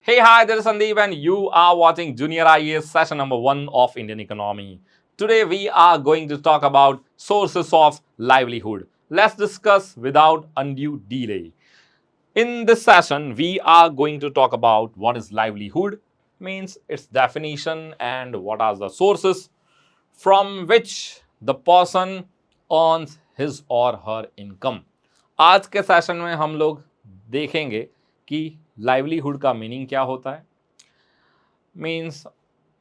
Hey, hi, there is Sandeep, and you are watching Junior IAS session number 1 of Indian economy. Today, we are going to talk about sources of livelihood. Let's discuss without undue delay. In this session, we are going to talk about what is livelihood, means its definition, and what are the sources from which the person earns his or her income. आज के session में हम लोग देखेंगे कि livelihood का meaning क्या होता है, मीन्स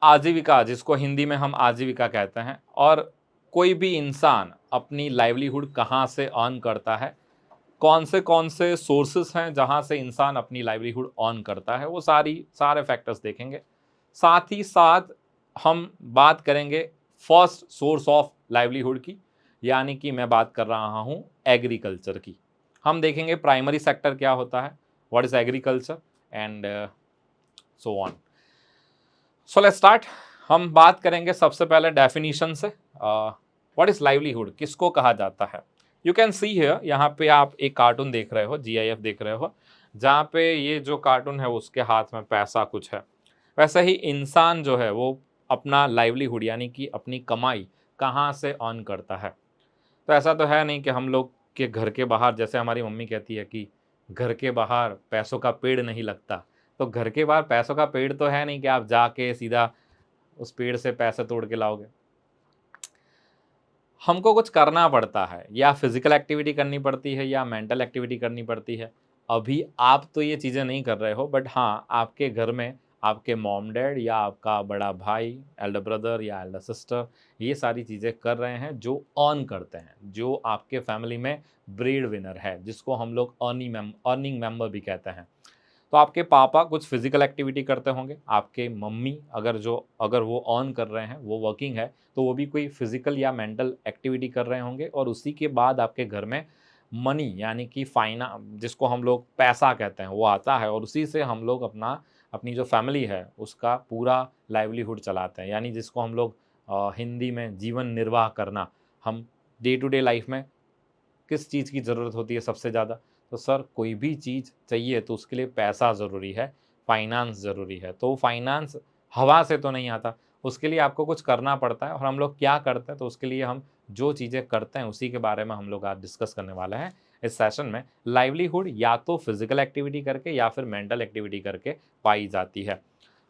आजीविका, जिसको हिंदी में हम आजीविका कहते हैं, और कोई भी इंसान अपनी लाइवलीहुड कहाँ से अर्न करता है, कौन से सोर्सेस हैं जहाँ से इंसान अपनी लाइवलीहुड अर्न करता है, वो सारे फैक्टर्स देखेंगे। साथ ही साथ हम बात करेंगे फर्स्ट सोर्स ऑफ लाइवलीहुड की, यानी कि मैं बात कर रहा हूँ एग्रीकल्चर की। हम देखेंगे प्राइमरी सेक्टर क्या होता है, what is agriculture and so on. So let's start. हम बात करेंगे सबसे पहले डेफिनेशन से। व्हाट इज़ लाइवलीहुड, किसको कहा जाता है। यू कैन सी हियर, यहाँ पे आप एक कार्टून देख रहे हो, GIF देख रहे हो, जहाँ पे ये जो कार्टून है उसके हाथ में पैसा कुछ है। वैसे ही इंसान जो है वो अपना लाइवलीहुड यानी कि अपनी कमाई कहाँ से अर्न करता है। तो ऐसा तो है नहीं कि हम लोग के घर के बाहर, जैसे हमारी मम्मी कहती है कि घर के बाहर पैसों का पेड़ नहीं लगता, तो घर के बाहर पैसों का पेड़ तो है नहीं कि आप जाके सीधा उस पेड़ से पैसे तोड़ के लाओगे। हमको कुछ करना पड़ता है, या फिजिकल एक्टिविटी करनी पड़ती है या मेंटल एक्टिविटी करनी पड़ती है। अभी आप तो ये चीज़ें नहीं कर रहे हो, बट हाँ, आपके घर में आपके मॉम डैड या आपका बड़ा भाई, एल्डर ब्रदर या एल्डर सिस्टर, ये सारी चीज़ें कर रहे हैं जो अर्न करते हैं, जो आपके फैमिली में ब्रेड विनर है, जिसको हम लोग अर्निंग मेंबर भी कहते हैं। तो आपके पापा कुछ फिजिकल एक्टिविटी करते होंगे, आपके मम्मी अगर वो अर्न कर रहे हैं, वो वर्किंग है, तो वो भी कोई फिजिकल या मेंटल एक्टिविटी कर रहे होंगे, और उसी के बाद आपके घर में मनी यानी कि जिसको हम लोग पैसा कहते हैं, वो आता है, और उसी से हम लोग अपनी जो फैमिली है उसका पूरा लाइवलीहुड चलाते हैं, यानी जिसको हम लोग हिंदी में जीवन निर्वाह करना। हम डे टू डे लाइफ में किस चीज़ की ज़रूरत होती है सबसे ज़्यादा? तो सर, कोई भी चीज़ चाहिए तो उसके लिए पैसा ज़रूरी है, फाइनेंस ज़रूरी है। तो फाइनेंस हवा से तो नहीं आता, उसके लिए आपको कुछ करना पड़ता है, और हम लोग क्या करते हैं, तो उसके लिए हम जो चीज़ें करते हैं उसी के बारे में हम लोग आज डिस्कस करने वाले हैं इस सेशन में। लाइवलीहुड या तो फिज़िकल एक्टिविटी करके या फिर मेंटल एक्टिविटी करके पाई जाती है।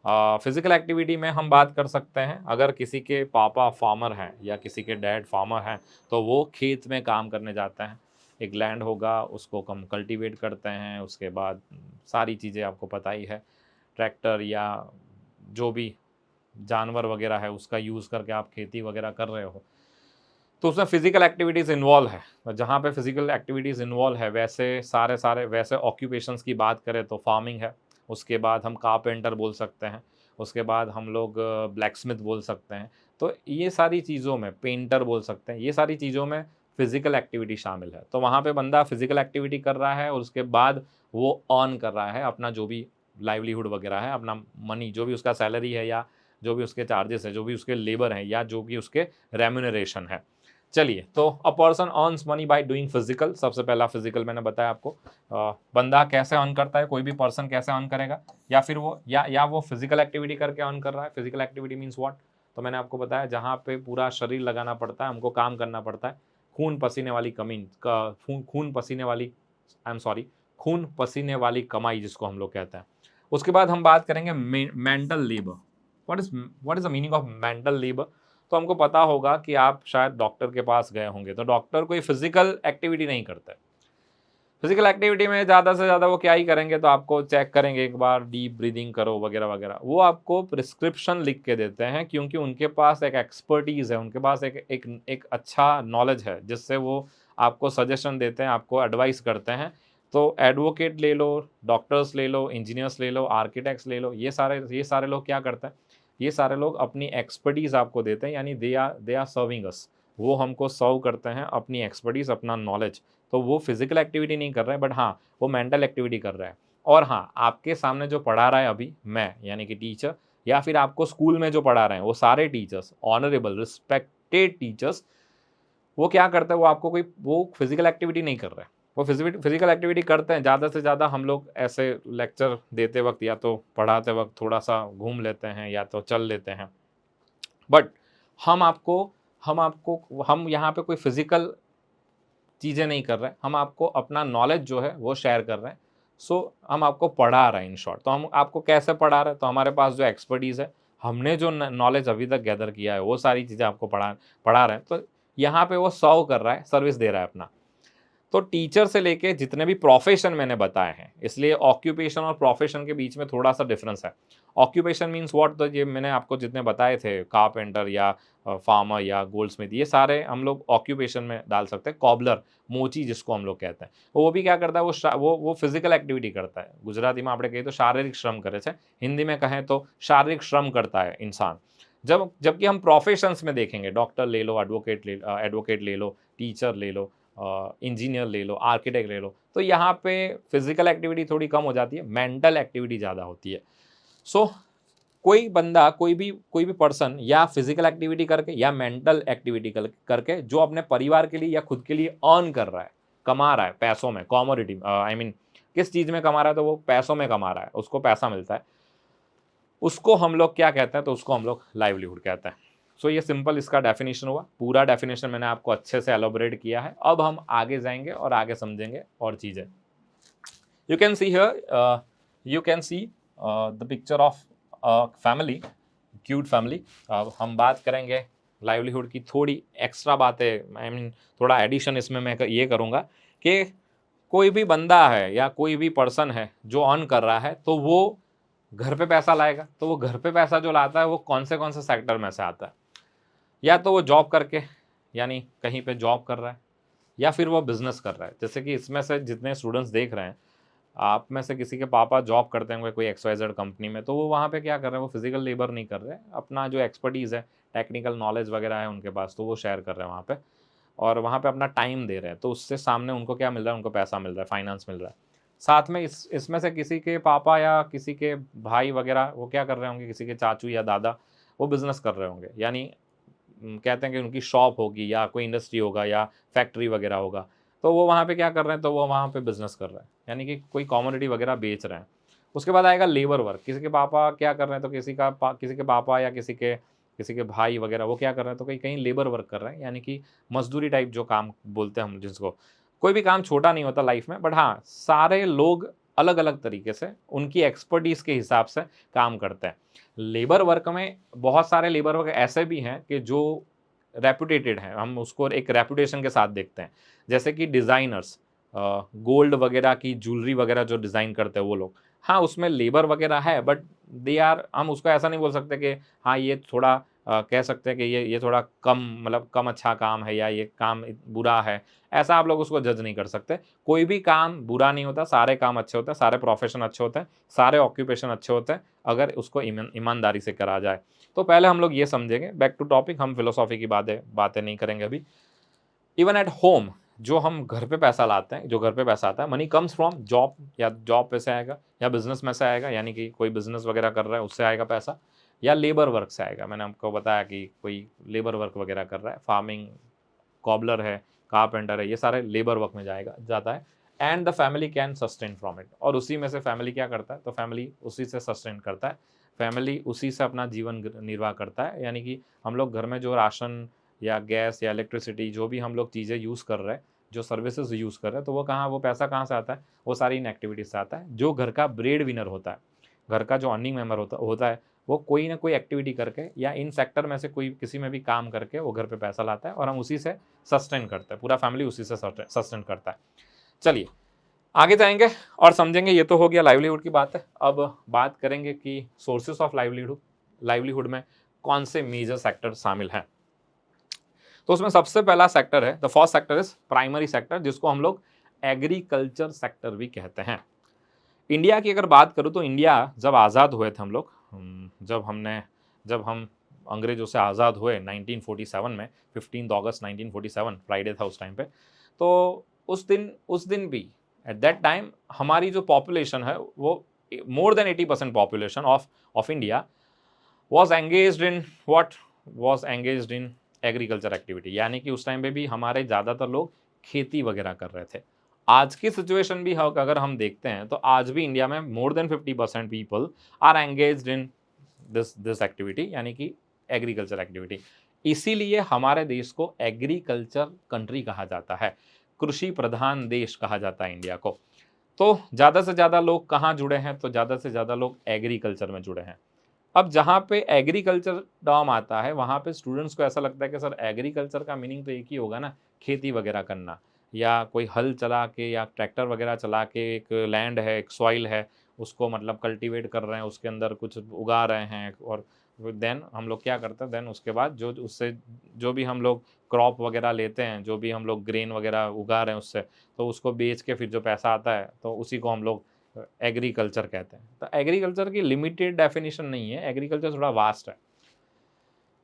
फिज़िकल एक्टिविटी में हम बात कर सकते हैं, अगर किसी के पापा फार्मर हैं या किसी के डैड फार्मर हैं, तो वो खेत में काम करने जाते हैं। एक लैंड होगा, उसको हम कल्टीवेट करते हैं, उसके बाद सारी चीज़ें आपको पता ही है, ट्रैक्टर या जो भी जानवर वगैरह है उसका यूज़ करके आप खेती वगैरह कर रहे हो, तो उसमें फिज़िकल एक्टिविटीज़ इन्वॉल्व है। तो जहाँ पे फिज़िकल एक्टिविटीज़ इन्वॉल्व है, वैसे सारे वैसे ऑक्यूपेशंस की बात करें तो फार्मिंग है, उसके बाद हम कारपेंटर बोल सकते हैं, उसके बाद हम लोग ब्लैकस्मिथ बोल सकते हैं। तो ये सारी चीज़ों में पेंटर बोल सकते हैं, ये सारी चीज़ों में फिज़िकल एक्टिविटी शामिल है। तो वहाँ पे बंदा फिज़िकल एक्टिविटी कर रहा है, और उसके बाद वो अर्न कर रहा है अपना जो भी लाइवलीहुड वगैरह है, अपना मनी, जो भी उसका सैलरी है, या जो भी उसके चार्जेस हैं, जो भी उसके लेबर हैं, या जो भी उसके रेम्यूनरेशन है। चलिए, तो a person earns money by doing physical. सबसे पहला फिजिकल मैंने बताया आपको। बंदा कैसे अर्न करता है, कोई भी पर्सन कैसे अर्न करेगा, या फिर वो फिजिकल एक्टिविटी करके अर्न कर रहा है। Physical activity means what? तो मैंने आपको बताया, जहाँ पे पूरा शरीर लगाना पड़ता है, हमको काम करना पड़ता है, खून पसीने वाली कमी का खून पसीने वाली आई एम सॉरी खून पसीने वाली कमाई, जिसको हम लोग कहते हैं। उसके बाद हम बात करेंगे mental labour. What is the meaning of mental labour? तो हमको पता होगा कि आप शायद डॉक्टर के पास गए होंगे, तो डॉक्टर कोई फिजिकल एक्टिविटी नहीं करता है। फिजिकल एक्टिविटी में ज़्यादा से ज़्यादा वो क्या ही करेंगे, तो आपको चेक करेंगे, एक बार डीप ब्रीदिंग करो वगैरह वगैरह। वो आपको प्रिस्क्रिप्शन लिख के देते हैं, क्योंकि उनके पास एक एक्सपर्टीज़ है, उनके पास एक अच्छा नॉलेज है, जिससे वो आपको सजेशन देते हैं, आपको एडवाइस करते हैं। तो एडवोकेट ले लो, डॉक्टर्स ले लो, इंजीनियर्स ले लो, आर्किटेक्ट्स ले लो, ये सारे लोग क्या करते हैं, ये सारे लोग अपनी एक्सपर्टीज़ आपको देते हैं, यानी दे आर सर्विंग अस। वो हमको सर्व करते हैं अपनी एक्सपर्टीज़, अपना नॉलेज। तो वो फिजिकल एक्टिविटी नहीं कर रहे हैं, बट हाँ, वो मेंटल एक्टिविटी कर रहे हैं। और हाँ, आपके सामने जो पढ़ा रहा है अभी, मैं यानी कि टीचर, या फिर आपको स्कूल में जो पढ़ा रहे हैं, वो सारे टीचर्स, ऑनरेबल रिस्पेक्टेड टीचर्स, वो क्या करते हैं, वो आपको कोई वो फिजिकल एक्टिविटी नहीं कर रहे हैं, वो फिजिकल एक्टिविटी करते हैं। ज़्यादा से ज़्यादा हम लोग ऐसे लेक्चर देते वक्त या तो पढ़ाते वक्त थोड़ा सा घूम लेते हैं या तो चल लेते हैं, बट हम आपको हम यहाँ पे कोई फिजिकल चीज़ें नहीं कर रहे हैं, हम आपको अपना नॉलेज जो है वो शेयर कर रहे हैं। सो हम आपको पढ़ा रहे हैं इन शॉर्ट। तो हम आपको कैसे पढ़ा रहे हैं? तो हमारे पास जो एक्सपर्टीज़ है, हमने जो नॉलेज अभी तक गैदर किया है, वो सारी चीज़ें आपको पढ़ा रहे हैं। तो यहाँ पे वो सर्व कर रहा है, सर्विस दे रहा है अपना। तो टीचर से लेके जितने भी प्रोफेशन मैंने बताए हैं, इसलिए ऑक्यूपेशन और प्रोफेशन के बीच में थोड़ा सा डिफरेंस है। ऑक्यूपेशन मीन्स व्हाट, तो ये मैंने आपको जितने बताए थे, कारपेंटर या फार्मर या गोल्डस्मिथ, ये सारे हम लोग ऑक्यूपेशन में डाल सकते हैं। कॉबलर, मोची जिसको हम लोग कहते हैं, वो भी क्या करता है? वो फिजिकल एक्टिविटी करता है। गुजराती में આપણે कहिए तो शारीरिक श्रम करे છે, हिंदी में कहें तो शारीरिक श्रम करता है इंसान। जबकि हम प्रोफेशंस में देखेंगे, डॉक्टर ले लो, एडवोकेट ले लो, टीचर ले लो, इंजीनियर ले लो, आर्किटेक्ट ले लो, तो यहाँ पे फिजिकल एक्टिविटी थोड़ी कम हो जाती है, मेंटल एक्टिविटी ज़्यादा होती है। सो कोई बंदा, कोई भी पर्सन या फिजिकल एक्टिविटी करके या मेंटल एक्टिविटी करके जो अपने परिवार के लिए या खुद के लिए अर्न कर रहा है, कमा रहा है पैसों में, कॉमोडिटी आई मीन किस चीज़ में कमा रहा है? तो वो पैसों में कमा रहा है, उसको पैसा मिलता है, उसको हम लोग क्या कहते हैं? तो उसको हम लोग लाइवलीहुड कहते हैं। सो ये सिंपल इसका डेफिनेशन हुआ। पूरा डेफिनेशन मैंने आपको अच्छे से एलोबरेट किया है। अब हम आगे जाएंगे और आगे समझेंगे और चीज़ें। You can see here, you can see the picture of family, cute family. अब हम बात करेंगे लाइवलीहुड की, थोड़ी एक्स्ट्रा बातें, आई मीन थोड़ा एडिशन इसमें मैं ये करूँगा कि कोई भी बंदा है या कोई भी पर्सन है जो अर्न कर रहा है, तो वो घर पे पैसा लाएगा। तो वो घर पे पैसा जो लाता है, वो कौन से सेक्टर में से आता है? या तो वो जॉब करके, यानी कहीं पे जॉब कर रहा है, या फिर वो बिजनेस कर रहा है। जैसे कि इसमें से जितने स्टूडेंट्स देख रहे हैं, आप में से किसी के पापा जॉब करते होंगे कोई XYZ कंपनी में, तो वो वहाँ पे क्या कर रहे हैं? वो फिजिकल लेबर नहीं कर रहे हैं, अपना जो एक्सपर्टीज़ है, टेक्निकल नॉलेज वगैरह है उनके पास, तो वो शेयर कर रहे हैं वहाँ पे, और वहाँ पे अपना टाइम दे रहे हैं। तो उससे सामने उनको क्या मिल रहा है? उनको पैसा मिल रहा है, फाइनेंस मिल रहा है। साथ में इसमें से किसी के पापा या किसी के भाई वगैरह वो क्या कर रहे होंगे? किसी के चाचू या दादा वो बिज़नेस कर रहे होंगे, यानी कहते हैं कि उनकी शॉप होगी या कोई इंडस्ट्री होगा या फैक्ट्री वगैरह होगा। तो वो वहाँ पे क्या कर रहे हैं? तो वो वहाँ पे बिज़नेस कर रहे हैं, यानी कि कोई कमोडिटी वगैरह बेच रहे हैं। उसके बाद आएगा लेबर वर्क। किसी के पापा क्या कर रहे हैं? तो किसी के पापा या किसी के भाई वगैरह वो क्या कर रहे हैं? तो कहीं कहीं लेबर वर्क कर रहे हैं, यानी कि मज़दूरी टाइप जो काम बोलते हैं हम जिसको। कोई भी काम छोटा नहीं होता लाइफ में, बट हाँ, सारे लोग अलग-अलग तरीके से उनकी एक्सपर्टीज़ के हिसाब से काम करते हैं। लेबर वर्क में बहुत सारे लेबर वर्क ऐसे भी हैं कि जो रेपुटेटेड हैं, हम उसको एक रेपुटेशन के साथ देखते हैं। जैसे कि डिज़ाइनर्स, गोल्ड वगैरह की ज्वेलरी वगैरह जो डिज़ाइन करते हैं वो लोग। हाँ, उसमें लेबर वगैरह है, बट दे आर, हम उसको ऐसा नहीं बोल सकते कि हाँ, ये थोड़ा कह सकते हैं कि ये थोड़ा कम, मतलब कम अच्छा काम है या ये काम बुरा है। ऐसा आप लोग उसको जज नहीं कर सकते। कोई भी काम बुरा नहीं होता, सारे काम अच्छे होते हैं, सारे प्रोफ़ेशन अच्छे होते हैं, सारे ऑक्यूपेशन अच्छे होते हैं, अगर उसको ईमानदारी से करा जाए। तो पहले हम लोग ये समझेंगे, बैक टू टॉपिक, हम फिलोसॉफी की बातें नहीं करेंगे अभी। इवन एट होम, जो हम घर पे पैसा लाते हैं, जो घर पे पैसा आता है, मनी कम्स फ्रॉम जॉब, या जॉब पे से आएगा या बिजनेस में से आएगा, यानी कि कोई बिजनेस वगैरह कर रहा है उससे आएगा पैसा, या लेबर वर्क से आएगा। मैंने आपको बताया कि कोई लेबर वर्क वगैरह कर रहा है, फार्मिंग, कॉबलर है, कारपेंटर है, ये सारे लेबर वर्क में जाता है। And the family can sustain from it, और उसी में से फैमिली क्या करता है? तो फैमिली उसी से सस्टेन करता है, फैमिली उसी से अपना जीवन निर्वाह करता है। यानी कि हम लोग घर में जो राशन या गैस या इलेक्ट्रिसिटी, जो भी हम लोग चीज़ें यूज़ कर रहे हैं, जो सर्विसेज यूज़ कर रहे हैं, तो वो पैसा कहाँ से आता है? वो सारी इन एक्टिविटीज़ से आता है। जो घर का ब्रेड विनर होता है, घर का जो अर्निंग मेंबर होता है, वो कोई ना कोई एक्टिविटी करके या इन सेक्टर में से कोई किसी में भी काम करके वो घर पे पैसा लाता है, और हम उसी से सस्टेन करते हैं, पूरा फैमिली उसी से सस्टेन करता है। चलिए आगे जाएंगे और समझेंगे। ये तो हो गया लाइवलीहुड की बात है। अब बात करेंगे कि सोर्सेस ऑफ लाइवलीहुड में कौन से मेजर सेक्टर शामिल हैं। तो उसमें सबसे पहला सेक्टर है, the first sector is primary sector, जिसको हम लोग एग्रीकल्चर सेक्टर भी कहते हैं। इंडिया की अगर बात करूँ तो इंडिया जब आज़ाद हुए थे हम लोग, जब हम अंग्रेज़ों से आज़ाद हुए 1947 में, 15 अगस्त 1947 फ्राइडे था उस टाइम पे। तो उस दिन भी एट दैट टाइम हमारी जो पॉपुलेशन है वो more than 80% population of India was engaged in agriculture activity, यानी कि उस टाइम पे भी हमारे ज़्यादातर लोग खेती वगैरह कर रहे थे। आज की सिचुएशन भी अगर हम देखते हैं तो आज भी इंडिया में more than 50% people are engaged in this this activity, यानी कि एग्रीकल्चर एक्टिविटी। इसीलिए हमारे देश को एग्रीकल्चर कंट्री कहा जाता है, कृषि प्रधान देश कहा जाता है इंडिया को। तो ज़्यादा से ज़्यादा लोग कहाँ जुड़े हैं, तो ज़्यादा से ज़्यादा लोग एग्रीकल्चर में जुड़े हैं। अब जहाँ पे एग्रीकल्चर टर्म आता है, वहाँ पे स्टूडेंट्स को ऐसा लगता है कि सर एग्रीकल्चर का मीनिंग तो एक ही होगा ना, खेती वगैरह करना, या कोई हल चला के या ट्रैक्टर वगैरह चला के एक लैंड है, एक सॉइल है, उसको मतलब कल्टीवेट कर रहे हैं, उसके अंदर कुछ उगा रहे हैं, और देन हम लोग क्या करते हैं, देन उसके बाद जो उससे जो भी हम लोग क्रॉप वगैरह लेते हैं, जो भी हम लोग ग्रेन वगैरह उगा रहे हैं उससे, तो उसको बेच के फिर जो पैसा आता है तो उसी को हम लोग एग्रीकल्चर कहते हैं। तो एग्रीकल्चर की लिमिटेड डेफिनेशन नहीं है, एग्रीकल्चर थोड़ा वास्ट है।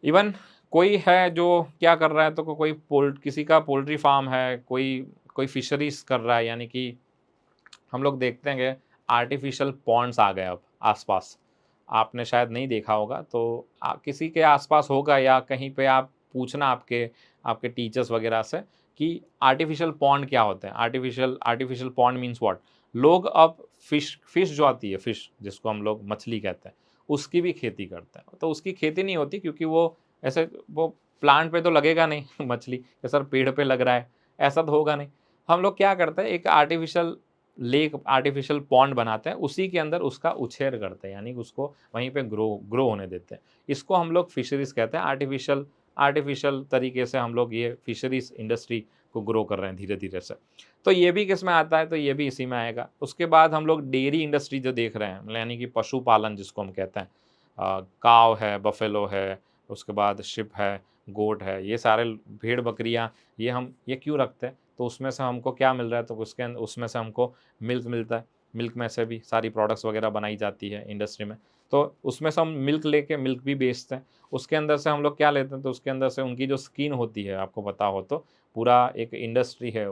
इवन कोई है जो क्या कर रहा है, तो कोई किसी का पोल्ट्री फार्म है, कोई कोई फिशरीज कर रहा है, यानी कि हम लोग देखते हैं कि आर्टिफिशियल पॉन्ड्स आ गए अब आसपास। आपने शायद नहीं देखा होगा, तो किसी के आसपास होगा, या कहीं पे आप पूछना आपके आपके टीचर्स वगैरह से कि आर्टिफिशियल पॉन्ड क्या होते हैं। Artificial artificial pond means what. लोग अब फिश जो आती है, फिश जिसको हम लोग मछली कहते हैं, उसकी भी खेती करते हैं। तो उसकी खेती नहीं होती, क्योंकि वो ऐसे वो प्लांट पे तो लगेगा नहीं मछली, या सर पेड़ पे लग रहा है, ऐसा तो होगा नहीं। हम लोग क्या करते हैं, एक आर्टिफिशियल पॉन्ड बनाते हैं, उसी के अंदर उसका उछेर करते हैं, यानी कि उसको वहीं पे ग्रो होने देते हैं। इसको हम लोग फिशरीज़ कहते हैं। आर्टिफिशियल आर्टिफिशियल तरीके से हम लोग ये फिशरीज़ इंडस्ट्री को ग्रो कर रहे हैं धीरे-धीरे से। तो ये भी किसमें आता है, तो ये भी इसी में आएगा। उसके बाद हम लोग डेयरी इंडस्ट्री जो देख रहे हैं, यानी कि पशुपालन जिसको हम कहते हैं। काव है, बफ़ेलो है, उसके बाद शिप है, गोट है, ये सारे भेड़-बकरियाँ, ये क्यों रखते हैं? तो उसमें से हमको क्या मिल रहा है, तो उसमें से हमको मिल्क मिलता है। मिल्क में से भी सारी प्रोडक्ट्स वगैरह बनाई जाती है इंडस्ट्री में। तो उसमें से हम मिल्क लेके मिल्क भी बेचते हैं। उसके अंदर से हम लोग क्या लेते हैं, तो उसके अंदर से उनकी जो स्किन होती है, आपको पता हो तो, पूरा एक इंडस्ट्री है,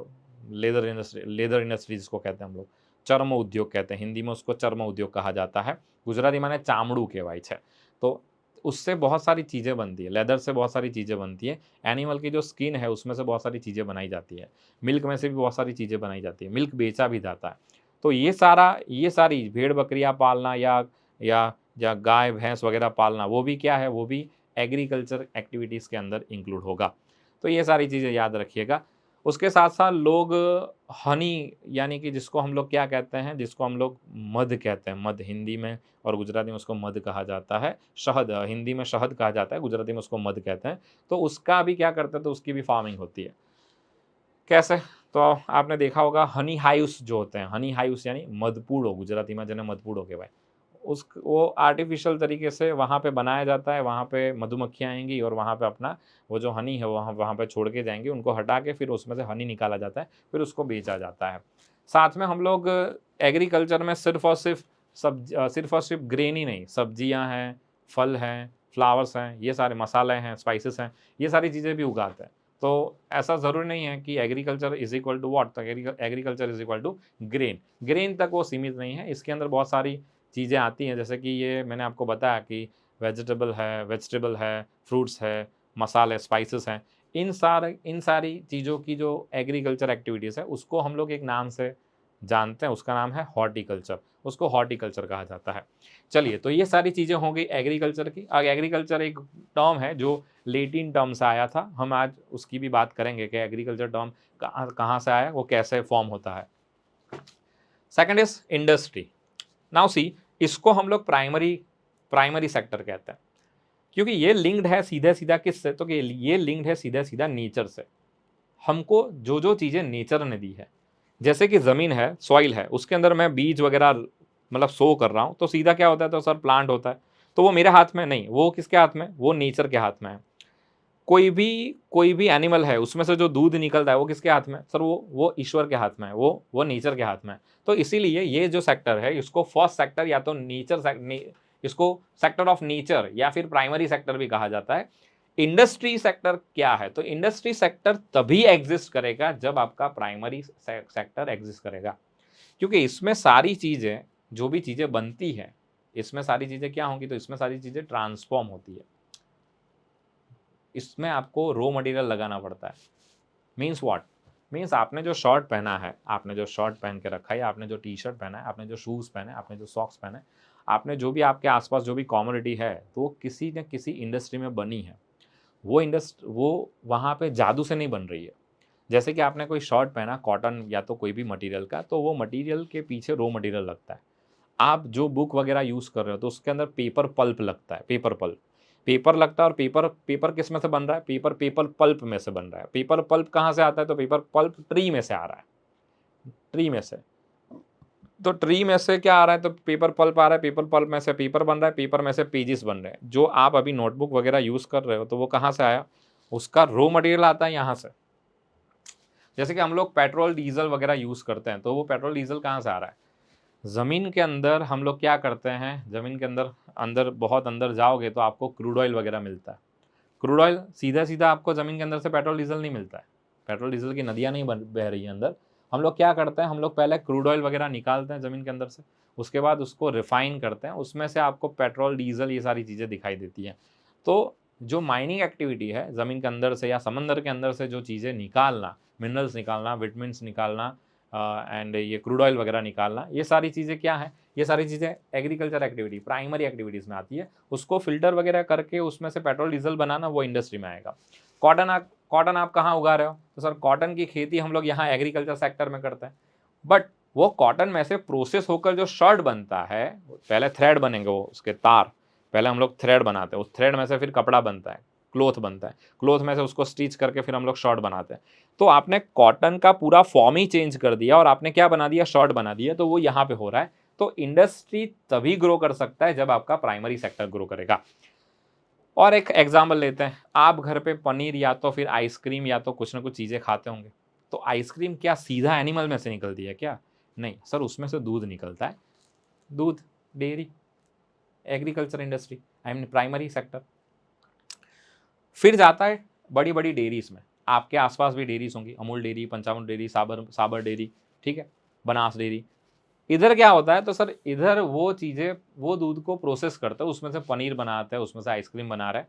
लेदर इंडस्ट्री जिसको कहते हैं हम लोग। चर्म उद्योग कहते हैं, हिंदी में उसको चर्म उद्योग कहा जाता है। गुजराती माने चामड़ू कहेवाय छे। तो उससे बहुत सारी चीज़ें बनती है, लेदर से बहुत सारी चीज़ें बनती है। एनिमल की जो स्किन है, उसमें से बहुत सारी चीज़ें बनाई जाती है। मिल्क में से भी बहुत सारी चीज़ें बनाई जाती है, मिल्क बेचा भी जाता है। तो ये सारी भेड़-बकरियाँ पालना, या गाय-भैंस वगैरह पालना, वो भी क्या है, वो भी एग्रीकल्चर एक्टिविटीज़ के अंदर इंक्लूड होगा। तो ये सारी चीज़ें याद रखिएगा। उसके साथ-साथ लोग हनी, यानी कि जिसको हम लोग क्या कहते हैं, जिसको हम लोग मध कहते हैं, मध हिंदी में और गुजराती में उसको मध कहा जाता है। शहद हिंदी में शहद कहा जाता है, गुजराती में उसको मध कहते हैं। तो उसका भी क्या करते हैं, तो उसकी भी फार्मिंग होती है। कैसे? तो आपने देखा होगा हनी हाइव्स जो होते हैं, हनी हाइव्स यानी मधपूड़ो, गुजराती में जेने मधपूड़ो कहेवाय। उस वो आर्टिफ़िशियल तरीके से वहाँ पे बनाया जाता है, वहाँ पे मधुमक्खियाँ आएँगी और वहाँ पे अपना वो जो हनी है वहाँ वहाँ पे छोड़ के जाएँगी, उनको हटा के फिर उसमें से हनी निकाला जाता है, फिर उसको बेचा जाता है। साथ में हम लोग एग्रीकल्चर में सिर्फ़ और सिर्फ़ ग्रेन ही नहीं, सब्जियाँ हैं, फल हैं, फ्लावर्स हैं, ये सारे मसाले हैं, स्पाइसेस हैं, ये सारी चीज़ें भी उगाते हैं। तो ऐसा ज़रूरी नहीं है कि agriculture is equal to what? तो agriculture is equal to grain. Grain तक वो सीमित नहीं है, इसके अंदर बहुत सारी चीज़ें आती हैं, जैसे कि ये मैंने आपको बताया कि वेजिटेबल है, फ्रूट्स है, मसाले, स्पाइसेस हैं। इन सारी चीज़ों की जो एग्रीकल्चर एक्टिविटीज़ है, उसको हम लोग एक नाम से जानते हैं, उसका नाम है हॉर्टिकल्चर, उसको हॉर्टिकल्चर कहा जाता है। चलिए, तो ये सारी चीज़ें हो गई एग्रीकल्चर की। अब एग्रीकल्चर एक टर्म है जो लैटिन टर्म से आया था, हम आज उसकी भी बात करेंगे कि एग्रीकल्चर टर्म कहाँ कहाँ से आया, वो कैसे फॉर्म होता है। Second is industry. Now see, इसको हम लोग प्राइमरी प्राइमरी सेक्टर कहते हैं, क्योंकि ये लिंक्ड है सीधा-सीधा किससे, तो कि ये लिंक्ड है सीधा-सीधा नेचर से। हमको जो-जो चीज़ें नेचर ने दी है, जैसे कि ज़मीन है, सॉइल है, उसके अंदर मैं बीज वगैरह मतलब सो कर रहा हूँ, तो सीधा क्या होता है, तो सर प्लांट होता है। तो वो मेरे हाथ में नहीं, वो किसके हाथ में है? वो नेचर के हाथ में है। कोई भी एनिमल है, उसमें से जो दूध निकलता है, वो किसके हाथ में है? सर वो ईश्वर के हाथ में है, वो नेचर के हाथ में है। तो इसीलिए ये जो सेक्टर है, इसको फर्स्ट सेक्टर या तो इसको सेक्टर ऑफ नेचर या फिर प्राइमरी सेक्टर भी कहा जाता है। इंडस्ट्री सेक्टर क्या है? तो इंडस्ट्री सेक्टर तभी एग्ज़िस्ट करेगा जब आपका प्राइमरी सेक्टर एग्ज़िस्ट करेगा। क्योंकि इसमें सारी चीज़ें, जो भी चीज़ें बनती हैं, इसमें सारी चीज़ें क्या होंगी? तो इसमें सारी चीज़ें ट्रांसफ़ॉर्म होती है। इसमें आपको रॉ मटेरियल लगाना पड़ता है। Means what? मीन्स आपने जो शर्ट पहना है, आपने जो शर्ट पहन के रखा है, आपने जो टी-शर्ट पहना है, आपने जो शूज़ पहने हैं, आपने जो सॉक्स पहने हैं, आपने जो भी आपके आस-पास जो भी कमोडिटी है, तो वो किसी न किसी इंडस्ट्री में बनी है। वो वहाँ पे जादू से नहीं बन रही है। जैसे कि आपने कोई शर्ट पहना कॉटन या तो कोई भी मटेरियल का, तो वो मटेरियल के पीछे रॉ मटेरियल लगता है। आप जो बुक वगैरह यूज़ कर रहे हो, तो उसके अंदर पेपर पल्प लगता है, पेपर पल्प। पेपर लगता है और पेपर पेपर किस में से बन रहा है? पेपर पेपर पल्प में से बन रहा है। पेपर पल्प कहाँ से आता है? तो पेपर पल्प ट्री में से आ रहा है, ट्री में से। तो ट्री में से क्या आ रहा है? तो पेपर पल्प आ रहा है, पेपर पल्प में से पेपर बन रहा है, पेपर में से पेजेस बन रहे हैं। जो आप अभी नोटबुक वगैरह यूज़ कर रहे हो, तो वो कहाँ से आया? उसका रॉ मटेरियल आता है यहाँ से। जैसे कि हम लोग पेट्रोल, डीज़ल वगैरह यूज़ करते हैं, तो वो पेट्रोल, डीज़ल कहाँ से आ रहा है? ज़मीन के अंदर हम लोग क्या करते हैं, ज़मीन के अंदर अंदर बहुत अंदर जाओगे तो आपको क्रूड ऑयल वगैरह मिलता है। क्रूड ऑयल सीधा-सीधा आपको ज़मीन के अंदर से पेट्रोल, डीज़ल नहीं मिलता है। पेट्रोल, डीज़ल की नदियाँ नहीं बन बह रही हैं अंदर। हम लोग क्या करते हैं, हम लोग पहले क्रूड ऑयल वगैरह निकालते हैं ज़मीन के अंदर से, उसके बाद उसको रिफ़ाइन करते हैं, उसमें से आपको पेट्रोल, डीज़ल ये सारी चीज़ें दिखाई देती हैं। तो जो माइनिंग एक्टिविटी है, ज़मीन के अंदर से या समंदर के अंदर से जो चीज़ें निकालना, मिनरल्स निकालना, विटामिन्स निकालना एंड ये क्रूड ऑयल वगैरह निकालना, ये सारी चीज़ें क्या हैं? ये सारी चीज़ें एग्रीकल्चर एक्टिविटी, प्राइमरी एक्टिविटीज़ में आती है। उसको फ़िल्टर वगैरह करके उसमें से पेट्रोल, डीज़ल बनाना वो इंडस्ट्री में आएगा। कॉटन आप कहाँ उगा रहे हो? तो सर कॉटन की खेती हम लोग यहाँ एग्रीकल्चर सेक्टर में करते हैं। बट वो कॉटन में से प्रोसेस होकर जो शर्ट बनता है, पहले थ्रेड बनेंगे वो उसके तार, पहले हम लोग थ्रेड बनाते हैं, उस थ्रेड में से फिर कपड़ा बनता है, क्लॉथ बनता है, क्लॉथ में से उसको स्टिच करके फिर हम लोग शर्ट बनाते हैं। तो आपने कॉटन का पूरा फॉर्म ही चेंज कर दिया और आपने क्या बना दिया? शर्ट बना दिया, तो वो यहाँ पे हो रहा है। तो इंडस्ट्री तभी ग्रो कर सकता है जब आपका प्राइमरी सेक्टर ग्रो करेगा। और एक एग्जांपल लेते हैं, आप घर पे पनीर या तो फिर आइसक्रीम या तो कुछ ना कुछ चीज़ें खाते होंगे। तो आइसक्रीम क्या सीधा एनिमल में से निकलती है क्या? नहीं सर, उसमें से दूध निकलता है। दूध, dairy, agriculture industry, I mean primary sector. फिर जाता है बड़ी-बड़ी डेयरीज़ में। आपके आस-पास भी डेयरीज़ होंगी, अमूल डेयरी, पंचामृत डेयरी, साबर साबर डेयरी, ठीक है? बनास डेयरी। इधर क्या होता है? तो सर इधर वो चीज़ें, वो दूध को प्रोसेस करते हैं, उसमें से पनीर बनाते हैं, उसमें से आइसक्रीम बना रहे हैं।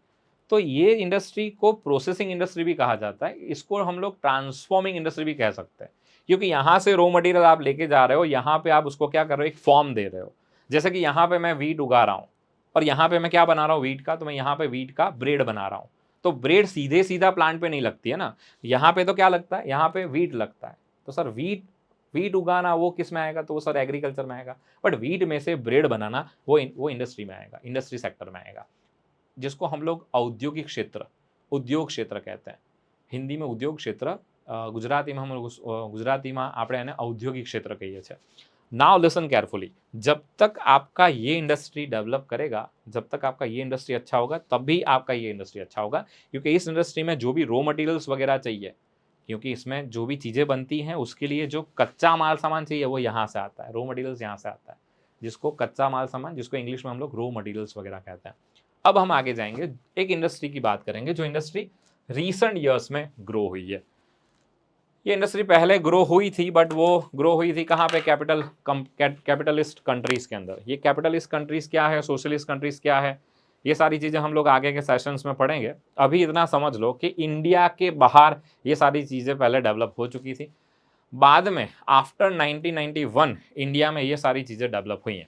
तो ये इंडस्ट्री को प्रोसेसिंग इंडस्ट्री भी कहा जाता है। इसको हम लोग ट्रांसफॉर्मिंग इंडस्ट्री भी कह सकते हैं। क्योंकि यहाँ से रॉ मटेरियल आप लेके जा रहे हो, यहाँ पे आप उसको क्या कर रहे हो? एक फॉर्म दे रहे हो। जैसे कि यहाँ पे मैं व्हीट उगा रहा हूँ और यहाँ पे मैं क्या बना रहा हूँ व्हीट का, तो मैं यहाँ पे व्हीट का ब्रेड बना रहा हूँ। तो ब्रेड सीधे-सीधा प्लांट पे नहीं लगती है ना। यहाँ पे तो क्या लगता है? यहाँ पे व्हीट लगता है। तो सर व्हीट व्हीट उगाना वो किस में आएगा? तो वो सर एग्रीकल्चर में आएगा। बट व्हीट में से ब्रेड बनाना वो इंडस्ट्री में आएगा, इंडस्ट्री सेक्टर में आएगा। जिसको हम लोग औद्योगिक क्षेत्र, उद्योग क्षेत्र कहते हैं। हिंदी में उद्योग क्षेत्र, ગુજરાતીમાં हम लोग गुजरातीમાં આપણે એને औद्योगिक क्षेत्र कहिए છીએ। नाउ लिसन केयरफुली, जब तक आपका ये इंडस्ट्री डेवलप करेगा, जब तक आपका ये इंडस्ट्री अच्छा होगा, तभी आपका ये इंडस्ट्री अच्छा होगा। क्योंकि इस इंडस्ट्री में जो भी रॉ मटेरियल्स वगैरह चाहिए, क्योंकि इसमें जो भी चीज़ें बनती हैं उसके लिए जो कच्चा माल सामान चाहिए वो यहाँ से आता है, रॉ मटेरियल्स यहाँ से आता है। जिसको कच्चा माल सामान, जिसको इंग्लिश में हम लोग रॉ मटेरियल्स वगैरह कहते हैं। अब हम आगे जाएँगे, एक इंडस्ट्री की बात करेंगे जो इंडस्ट्री रीसेंट ईयर्स में ग्रो हुई है। ये इंडस्ट्री पहले ग्रो हुई थी, बट वो ग्रो हुई थी कहाँ पे? कैपिटलिस्ट कंट्रीज़ के अंदर। ये कैपिटलिस्ट कंट्रीज़ क्या है? सोशलिस्ट कंट्रीज़ क्या है? ये सारी चीज़ें हम लोग आगे के सेशंस में पढ़ेंगे। अभी इतना समझ लो कि इंडिया के बाहर ये सारी चीज़ें पहले डेवलप हो चुकी थी। बाद में आफ्टर 1991 इंडिया में ये सारी चीज़ें डेवलप हुई हैं।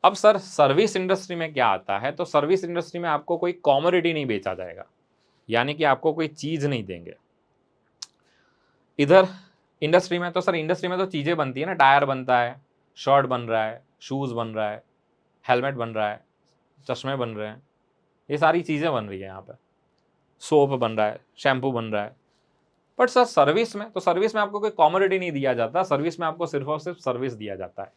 अब सर सर्विस इंडस्ट्री में क्या आता है? तो सर्विस इंडस्ट्री में आपको कोई कमोडिटी नहीं बेचा जाएगा, यानी कि आपको कोई चीज़ नहीं देंगे। इधर इंडस्ट्री में तो सर, इंडस्ट्री में तो चीज़ें बनती है ना, टायर बनता है, शर्ट बन रहा है, शूज़ बन रहा है, हेलमेट बन रहा है, चश्मे बन रहे हैं, ये सारी चीज़ें बन रही है यहाँ पे। सोप बन रहा है, शैम्पू बन रहा है। बट सर सर्विस में, तो सर्विस में आपको कोई कमोडिटी नहीं दिया जाता, सर्विस में आपको सिर्फ और सिर्फ सर्विस दिया जाता है।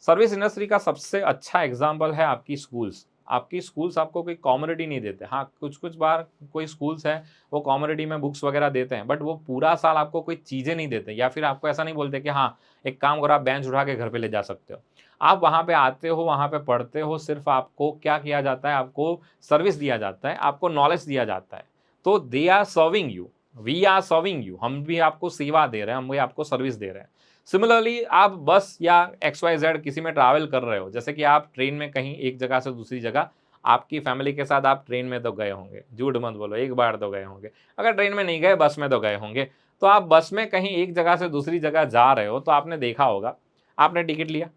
सर्विस इंडस्ट्री का सबसे अच्छा एग्जाम्पल है आपकी स्कूल्स। आपकी स्कूल्स आपको कोई कमोडिटी नहीं देते। हाँ, कुछ-कुछ बार कोई स्कूल्स हैं, वो कमोडिटी में बुक्स वगैरह देते हैं, बट वो पूरा साल आपको कोई चीज़ें नहीं देते, या फिर आपको ऐसा नहीं बोलते कि हाँ, एक काम करो, आप बेंच उठा के घर पे ले जा सकते हो। आप वहाँ पे आते हो, वहाँ पे पढ़ते हो, सिर्फ आपको क्या किया जाता है? आपको सर्विस दिया जाता है, आपको नॉलेज दिया जाता है। तो they are serving you, we are serving you, हम भी आपको सेवा दे रहे हैं, हम भी आपको सर्विस दे रहे हैं। सिमिलरली आप बस या XYZ किसी में ट्रैवल कर रहे हो, जैसे कि आप ट्रेन में कहीं एक जगह से दूसरी जगह, आपकी फैमिली के साथ आप ट्रेन में तो गए होंगे, झूठ मत बोलो, एक बार तो गए होंगे। अगर ट्रेन में नहीं गए, बस में तो गए होंगे। तो आप बस में कहीं एक जगह से दूसरी जगह जा रहे हो तो आपने देखा होगा, आपने टिकट लिया,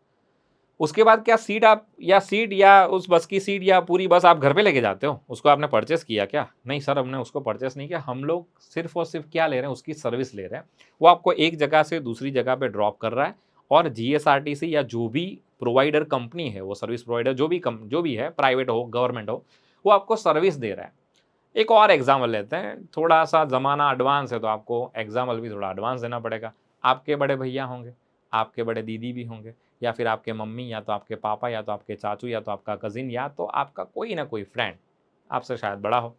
उसके बाद क्या सीट या उस बस की सीट या पूरी बस आप घर पे लेके जाते हो? उसको आपने परचेज़ किया क्या? नहीं सर, हमने उसको परचेज़ नहीं किया। हम लोग सिर्फ़ और सिर्फ़ क्या ले रहे हैं, उसकी सर्विस ले रहे हैं। वो आपको एक जगह से दूसरी जगह पे ड्रॉप कर रहा है और जीएसआरटीसी या जो भी प्रोवाइडर कंपनी है, वो सर्विस प्रोवाइडर जो भी है, प्राइवेट हो, गवर्नमेंट हो, वो आपको सर्विस दे रहा है। एक और एग्ज़ाम्पल लेते हैं, थोड़ा-सा ज़माना एडवांस है तो आपको एग्ज़ाम्पल भी थोड़ा एडवांस देना पड़ेगा। आपके बड़े भैया होंगे, आपके बड़े दीदी भी होंगे या फिर आपके मम्मी या तो आपके पापा या तो आपके चाचू या तो आपका कज़िन या तो आपका कोई ना कोई फ्रेंड, आपसे शायद बड़ा हो।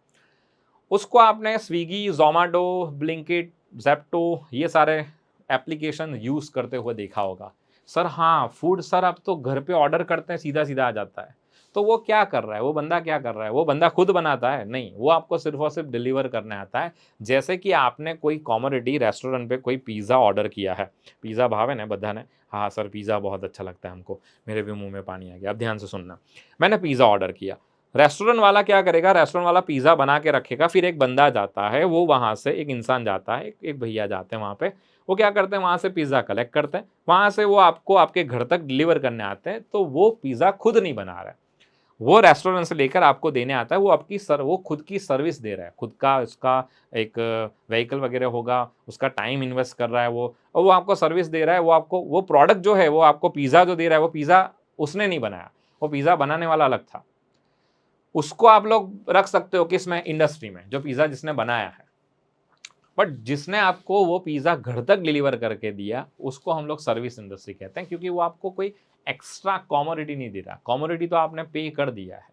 उसको आपने स्विगी, ज़ोमैटो, ब्लिंकिट, ज़ेप्टो ये सारे एप्लीकेशन यूज़ करते हुए देखा होगा। सर हाँ, फूड सर अब तो घर पे ऑर्डर करते हैं, सीधा-सीधा आ जाता है। तो वो क्या कर रहा है? वो बंदा क्या कर रहा है? वो बंदा खुद बनाता है? नहीं, वो आपको सिर्फ़ और सिर्फ़ डिलीवर करने आता है। जैसे कि आपने कोई कमोडिटी रेस्टोरेंट पे कोई पिज़्ज़ा ऑर्डर किया है। पिज़्ज़ा भावे ने बधाने? हाँ, सर पिज़्ज़ा बहुत अच्छा लगता है हमको। मेरे भी मुँह में पानी आ गया। अब ध्यान से सुनना। मैंने पिज़्ज़ा ऑर्डर किया। रेस्टोरेंट वाला क्या करेगा, रेस्टोरेंट वाला पिज़्ज़ा बना के रखेगा, फिर एक बंदा जाता है, वो वहाँ से एक इंसान जाता है, एक भैया जाते हैं वहाँ पे, वो क्या करते हैं वहाँ से पिज़्ज़ा कलेक्ट करते हैं, वहाँ से वो आपको आपके घर तक डिलीवर करने आते हैं, तो वो पिज़्ज़ा खुद नहीं बना रहा है। वो रेस्टोरेंट से लेकर आपको देने आता है, वो खुद की सर्विस दे रहा है, खुद का उसका एक व्हीकल वगैरह होगा, उसका टाइम इन्वेस्ट कर रहा है वो और वो आपको सर्विस दे रहा है, वो आपको वो प्रोडक्ट जो है, वो आपको पिज़्ज़ा जो दे रहा है, वो पिज़्ज़ा उसने नहीं बनाया, वो पिज़्ज़ा बनाने वाला अलग था। उसको आप लोग रख सकते हो किसमें? इंडस्ट्री में, जो पिज़्ज़ा जिसने बनाया है। बट जिसने आपको वो पिज़्ज़ा घर तक डिलीवर करके दिया, उसको हम लोग सर्विस इंडस्ट्री कहते हैं क्योंकि वो आपको कोई एक्स्ट्रा कमोडिटी नहीं दे रहा। कमोडिटी तो आपने पे कर दिया है।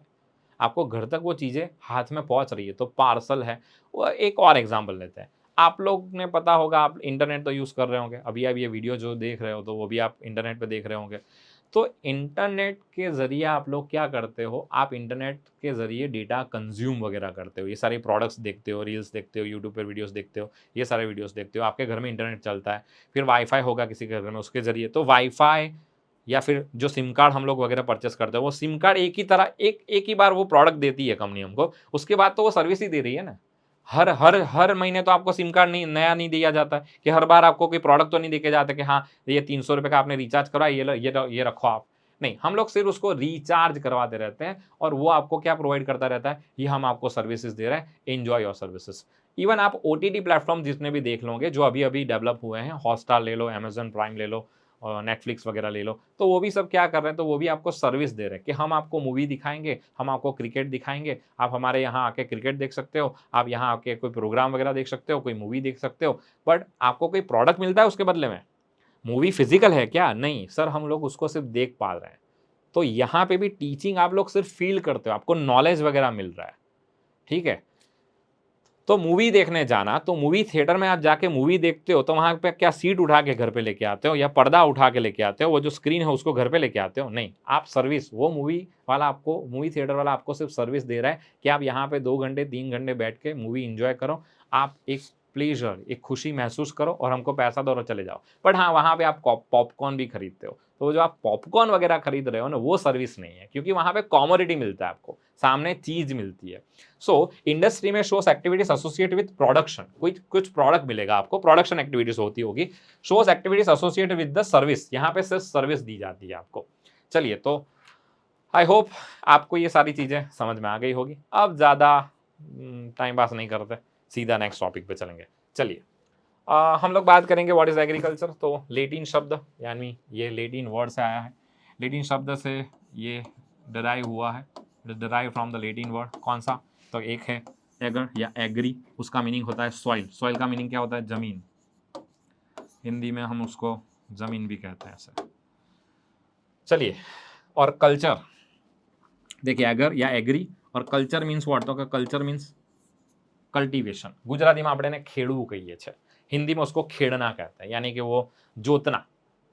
आपको घर तक वो चीज़ें हाथ में पहुँच रही है, तो पार्सल है। वो एक और एग्ज़ाम्पल लेते हैं। आप लोग ने पता होगा आप इंटरनेट तो यूज़ कर रहे होंगे। अभी आप ये वीडियो जो देख रहे हो, तो वो भी आप इंटरनेट पे देख रहे होंगे। तो इंटरनेट के ज़रिए आप लोग क्या करते हो, आप इंटरनेट के ज़रिए डेटा कंज़्यूम वगैरह करते हो। ये सारे प्रोडक्ट्स देखते हो, रील्स देखते हो, यूट्यूब पे वीडियोज़ देखते हो, ये सारे वीडियोज़ देखते हो। आपके घर में इंटरनेट चलता है, फिर वाई-फाई होगा किसी के घर में, उसके ज़रिए तो वाई-फाई या फिर जो सिम कार्ड हम लोग वगैरह परचेज़ करते हैं, वो सिम कार्ड एक ही बार वो प्रोडक्ट देती है कंपनी हमको, उसके बाद तो वो सर्विस ही दे रही है ना। हर हर हर महीने तो आपको सिम कार्ड नहीं नया नहीं दिया जाता है कि हर बार आपको कोई प्रोडक्ट तो नहीं देके जाते कि हाँ, ये ₹300 का आपने रिचार्ज करा, ये रखो आप। नहीं, हम लोग सिर्फ़ उसको रिचार्ज करवाते रहते हैं और वो आपको क्या प्रोवाइड करता रहता है, ये हम आपको सर्विसेज़ दे रहे हैं, एन्जॉय योर सर्विसेज़। इवन आप ओटीटी प्लेटफ़ॉर्म जितने भी देख लोगे, जो अभी-अभी डेवलप हुए हैं, हॉटस्टार ले लो, अमेज़न प्राइम ले लो नेटफ्लिक्स वगैरह ले लो, तो वो भी सब क्या कर रहे हैं, तो वो भी आपको सर्विस दे रहे हैं कि हम आपको मूवी दिखाएँगे, हम आपको क्रिकेट दिखाएँगे, आप हमारे यहाँ आके क्रिकेट देख सकते हो, आप यहाँ आके कोई प्रोग्राम वगैरह देख सकते हो, कोई मूवी देख सकते हो, बट आपको कोई प्रोडक्ट मिलता है उसके बदले में? मूवी फिज़िकल है क्या? नहीं, सर हम लोग उसको सिर्फ़ देख पा रहे हैं। तो यहाँ पे भी टीचिंग आप लोग सिर्फ़ फ़ील करते हो, आपको नॉलेज वगैरह मिल रहा है, ठीक है? तो मूवी देखने जाना, तो मूवी थिएटर में आप जाके मूवी देखते हो, तो वहाँ पे क्या सीट उठा के घर पे लेके आते हो या पर्दा उठा के लेके आते हो, वो जो स्क्रीन है उसको घर पे लेके आते हो? नहीं, आप सर्विस वो मूवी थिएटर वाला आपको सिर्फ़ सर्विस दे रहा है कि आप यहाँ पे 2 घंटे, 3 घंटे बैठ के मूवी एन्जॉय करो। आप एक प्लेज़र, एक खुशी महसूस करो और हमको पैसा दो और चले जाओ। बट हाँ, वहाँ पे आप पॉपकॉर्न भी खरीदते हो। तो वो जो आप पॉपकॉर्न वगैरह खरीद रहे हो ना, वो सर्विस नहीं है क्योंकि वहाँ पे कमोडिटी मिलता है आपको, सामने चीज़ मिलती है। सो इंडस्ट्री में shows activities associate with production कुछ प्रोडक्ट मिलेगा आपको प्रोडक्शन एक्टिविटीज होती होगी shows activities associated with the service यहाँ पे सिर्फ सर्विस दी जाती है आपको चलिए तो आई होप आपको ये सारी चीजें समझ में आ गई होगी अब ज्यादा टाइम पास नहीं करते सीधा नेक्स्ट टॉपिक पे चलेंगे चलिए हम लोग बात करेंगे व्हाट इज एग्रीकल्चर तो लेटिन शब्द यानी ये लेटिन वर्ड से आया है लेटिन शब्द से ये डराइव हुआ है derive from the Latin word कौन सा तो एक है एगर या एग्री उसका मीनिंग होता है सॉइल सॉइल का मीनिंग क्या होता है जमीन हिंदी में हम उसको जमीन भी कहते हैं ऐसे चलिए और कल्चर देखिए एगर या एग्री और कल्चर मीन्स व्हाट तो कल्चर मीन्स કલ્ટિવેશન ગુજરાતીમાં આપણે એને ખેડવું કહીએ છીએ हिंदी में उसको खेड़ना कहते हैं यानी कि वो जोतना